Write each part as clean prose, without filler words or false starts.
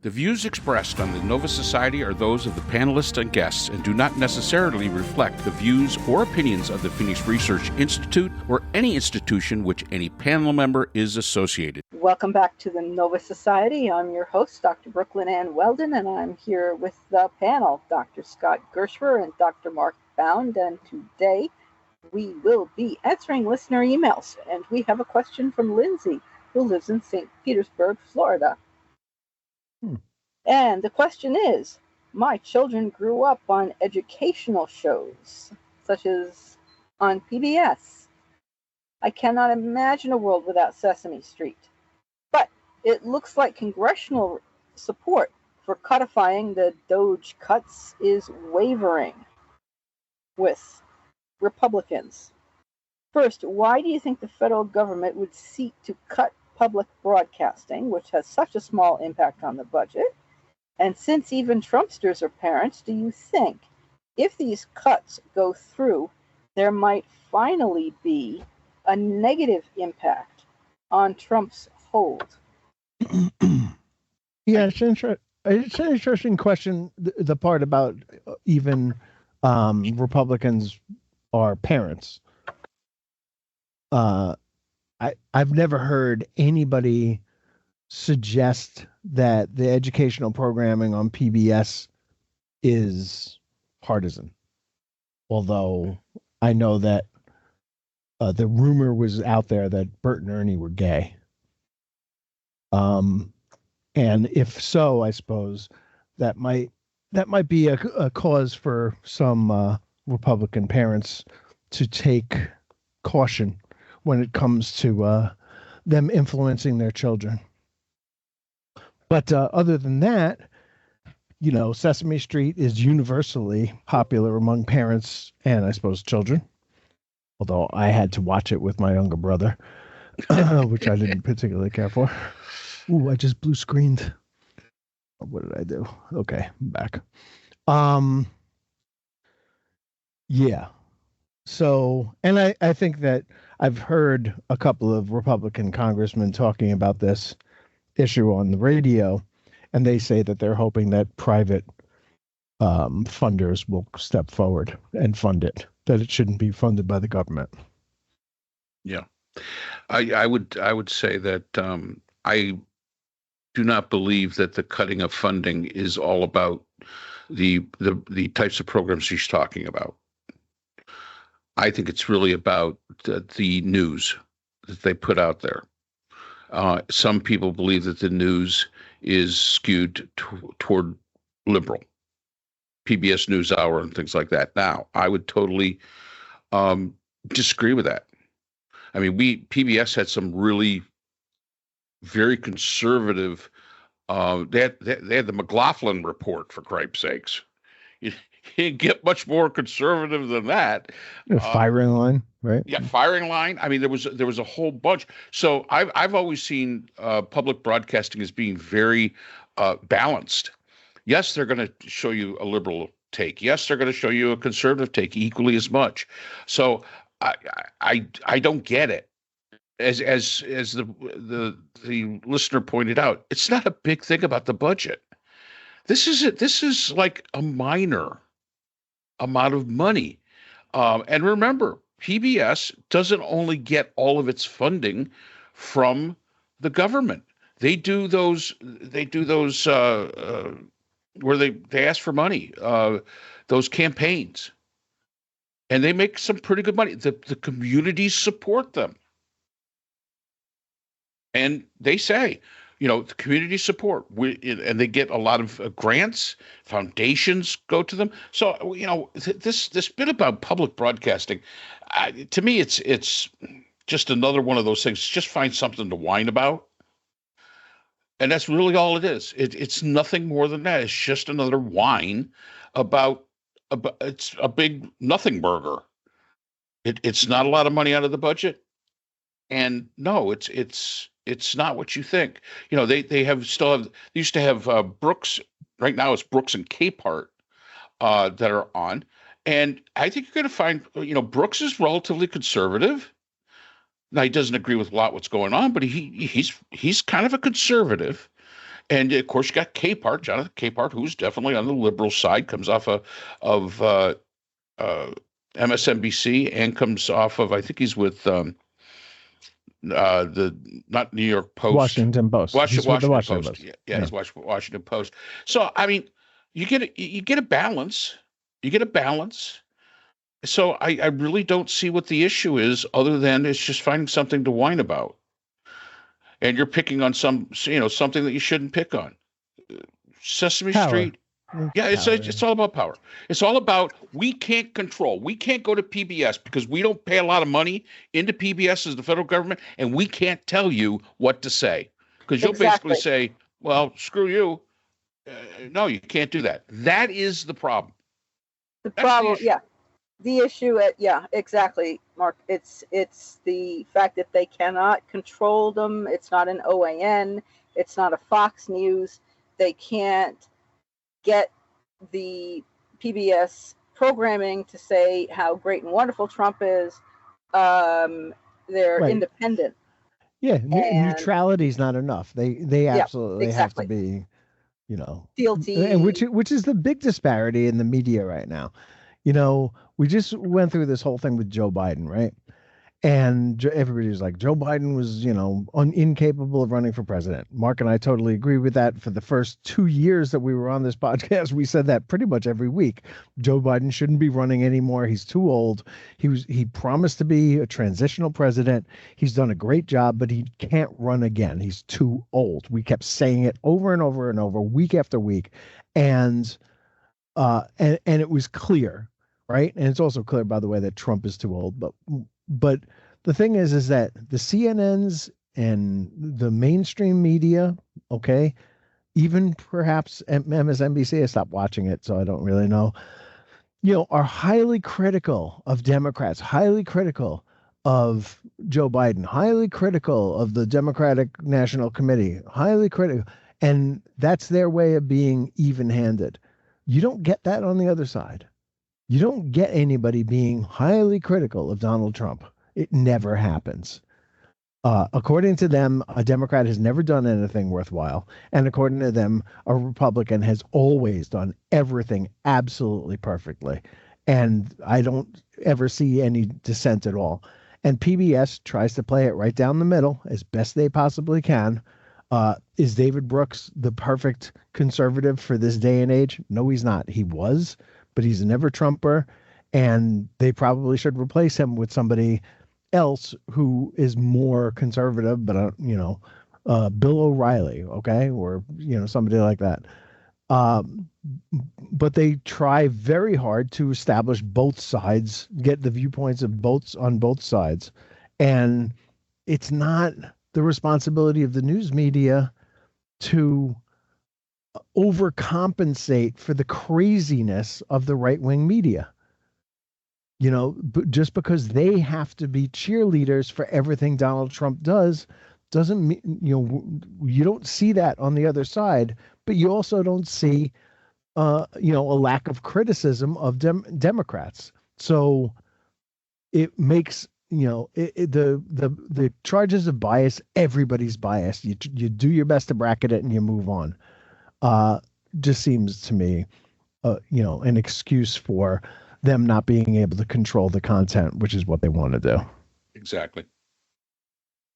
The views expressed on the Nova Society are those of the panelists and guests and do not necessarily reflect the views or opinions of the Phoenix Research Institute or any institution which any panel member is associated. Welcome back to the Nova Society. I'm your host, Dr. Brooklyn Ann Weldon, and I'm here with the panel, Dr. Scott Gershwer and Dr. Mark Bound, and today we will be answering listener emails, and we have a question from Lindsay, who lives in St. Petersburg, Florida. And the question is, my children grew up on educational shows, such as on PBS. I cannot imagine a world without Sesame Street. But it looks like congressional support for codifying the Doge cuts is wavering with Republicans. First, why do you think the federal government would seek to cut public broadcasting, which has such a small impact on the budget? And since even Trumpsters are parents, do you think if these cuts go through, there might finally be a negative impact on Trump's hold? Yeah, it's an interesting question, the part about even Republicans are parents. I've never heard anybody suggest that the educational programming on PBS is partisan. Although I know that the rumor was out there that Bert and Ernie were gay. And if so, I suppose that might be a cause for some Republican parents to take caution when it comes to them influencing their children. But other than that, you know, Sesame Street is universally popular among parents and I suppose children. Although I had to watch it with my younger brother, which I didn't particularly care for. Ooh, I just blue screened. What did I do? Okay, I'm back. Yeah. So, and I think that I've heard a couple of Republican congressmen talking about this issue on the radio, and they say that they're hoping that private funders will step forward and fund it, that it shouldn't be funded by the government. Yeah, I would say that I do not believe that the cutting of funding is all about the types of programs she's talking about. I think it's really about the news that they put out there. Some people believe that the news is skewed toward liberal, PBS NewsHour and things like that. Now, I would totally disagree with that. I mean, PBS had some really very conservative. They had the McLaughlin report, for cripe's sakes. You can't get much more conservative than that. Firing line, right? Yeah, firing line. I mean, there was a whole bunch. So I've always seen public broadcasting as being very balanced. Yes, they're going to show you a liberal take. Yes, they're going to show you a conservative take equally as much. So I don't get it. As the listener pointed out, it's not a big thing about the budget. This is like a minor amount of money. And remember, PBS doesn't only get all of its funding from the government. They do those where they ask for money, those campaigns. And they make some pretty good money. The communities support them. And they say, you know, the community support, and they get a lot of grants, foundations go to them. So, you know, this bit about public broadcasting, to me, it's just another one of those things. Just find something to whine about. And that's really all it is. It's nothing more than that. It's just another whine about it's a big nothing burger. It's not a lot of money out of the budget. And no, it's not what you think. You know, they used to have Brooks. Right now it's Brooks and Capehart that are on. And I think you're going to find, you know, Brooks is relatively conservative. Now, he doesn't agree with a lot what's going on, but he's kind of a conservative. And of course, you got Capehart, Jonathan Capehart, who's definitely on the liberal side, comes off of MSNBC and comes off of, I think he's with the not New York Post, Washington Post. He's with the Washington Washington Post. Post. Yeah, he's Washington Post. So I mean, you get a balance. You get a balance. So I really don't see what the issue is, other than it's just finding something to whine about. And you're picking on something that you shouldn't pick on. Sesame Power. Street. Yeah, it's all about power. It's all about, we can't control. We can't go to PBS because we don't pay a lot of money into PBS as the federal government, and we can't tell you what to say because you'll basically say, "Well, screw you." No, you can't do that. That is the problem. The issue exactly, Mark. It's the fact that they cannot control them. It's not an OAN. It's not a Fox News. They can't get the PBS programming to say how great and wonderful Trump is. They're independent. Yeah, neutrality is not enough. They absolutely have to be, fealty, and which is the big disparity in the media right now. We just went through this whole thing with Joe Biden, right? And everybody was like, Joe Biden was, incapable of running for president. Mark and I totally agree with that. For the first 2 years that we were on this podcast, we said that pretty much every week. Joe Biden shouldn't be running anymore. He's too old. He promised to be a transitional president. He's done a great job, but he can't run again. He's too old. We kept saying it over and over and over, week after week. And it was clear, right? And it's also clear, by the way, that Trump is too old. But the thing is that the CNNs and the mainstream media, okay, even perhaps MSNBC, I stopped watching it, so I don't really know, are highly critical of Democrats, highly critical of Joe Biden, highly critical of the Democratic National Committee, highly critical. And that's their way of being even-handed. You don't get that on the other side. You don't get anybody being highly critical of Donald Trump. It never happens. According to them, a Democrat has never done anything worthwhile. And according to them, a Republican has always done everything absolutely perfectly. And I don't ever see any dissent at all. And PBS tries to play it right down the middle as best they possibly can. Is David Brooks the perfect conservative for this day and age? No, he's not. He was, but he's a never Trumper, and they probably should replace him with somebody else who is more conservative, but Bill O'Reilly, okay, or somebody like that. But they try very hard to establish both sides, get the viewpoints of on both sides, and it's not the responsibility of the news media to overcompensate for the craziness of the right-wing media. But just because they have to be cheerleaders for everything Donald Trump does doesn't mean, you don't see that on the other side, but you also don't see, a lack of criticism of Democrats. So it makes, the charges of bias, everybody's biased. You do your best to bracket it and you move on. Just seems to me, an excuse for them not being able to control the content, which is what they want to do. Exactly.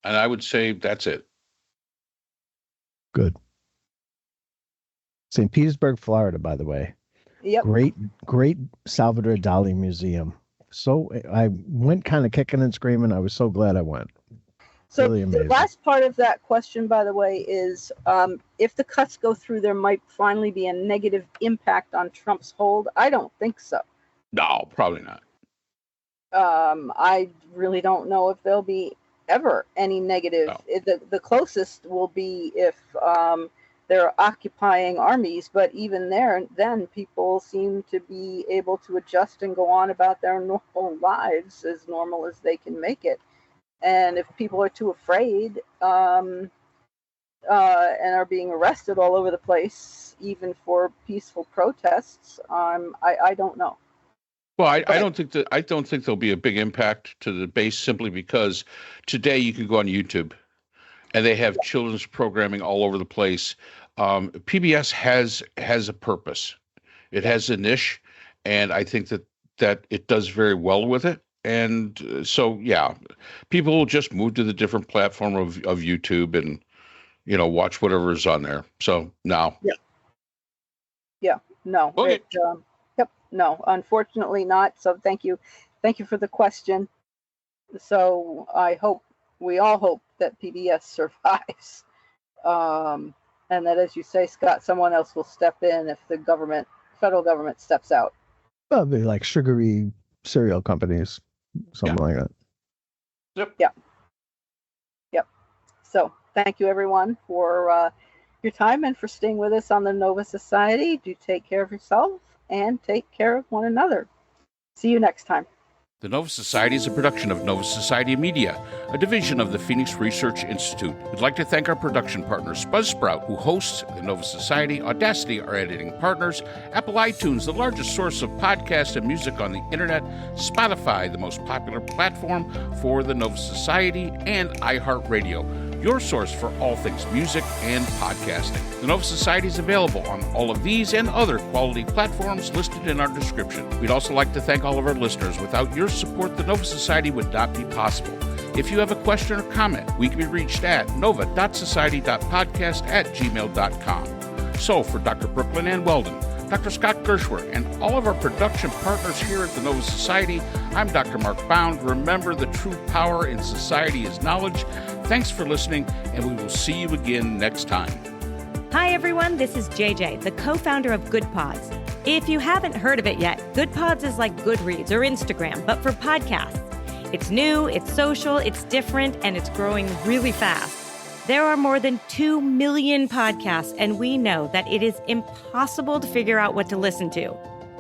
And I would say that's it. Good. St. Petersburg, Florida, by the way. Yep. Great Salvador Dali museum. So I went kind of kicking and screaming. I was so glad I went. So really the last part of that question, by the way, is if the cuts go through, there might finally be a negative impact on Trump's hold. I don't think so. No, probably not. I really don't know if there'll be ever any negative. No. The closest will be if they're occupying armies, but even then people seem to be able to adjust and go on about their normal lives as normal as they can make it. And if people are too afraid and are being arrested all over the place, even for peaceful protests, I don't know. Well, I don't think there'll be a big impact to the base, simply because today you can go on YouTube and they have children's programming all over the place PBS has a purpose. It has a niche, and I think that it does very well with it. And so, yeah, people will just move to the different platform of YouTube and, watch whatever is on there. So now, Yeah, no, okay. yep, no, unfortunately not. So thank you for the question. So we all hope that PBS survives, and that, as you say, Scott, someone else will step in if the federal government steps out. Probably like sugary cereal companies, something like that. Yep. Yep. So thank you, everyone, for your time and for staying with us on the Nova Society. Do take care of yourself and take care of one another. See you next time. The Nova Society is a production of Nova Society Media, a division of the Phoenix Research Institute. We'd like to thank our production partners, Buzzsprout, who hosts the Nova Society, Audacity, our editing partners, Apple iTunes, the largest source of podcasts and music on the internet, Spotify, the most popular platform for the Nova Society, and iHeartRadio, your source for all things music and podcasting. The Nova Society is available on all of these and other quality platforms listed in our description. We'd also like to thank all of our listeners. Without your support, the Nova Society would not be possible. If you have a question or comment, we can be reached at nova.society.podcast@gmail.com. So for Dr. Brooklyn Ann Weldon, Dr. Scott Gershwer, and all of our production partners here at the Nova Society, I'm Dr. Mark Bound. Remember, the true power in society is knowledge. Thanks for listening, and we will see you again next time. Hi, everyone. This is JJ, the co-founder of Good Pods. If you haven't heard of it yet, Good Pods is like Goodreads or Instagram, but for podcasts. It's new, it's social, it's different, and it's growing really fast. There are more than 2 million podcasts, and we know that it is impossible to figure out what to listen to.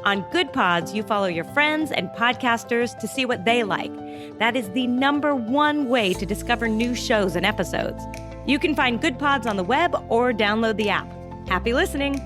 On Good Pods, you follow your friends and podcasters to see what they like. That is the #1 way to discover new shows and episodes. You can find Good Pods on the web or download the app. Happy listening!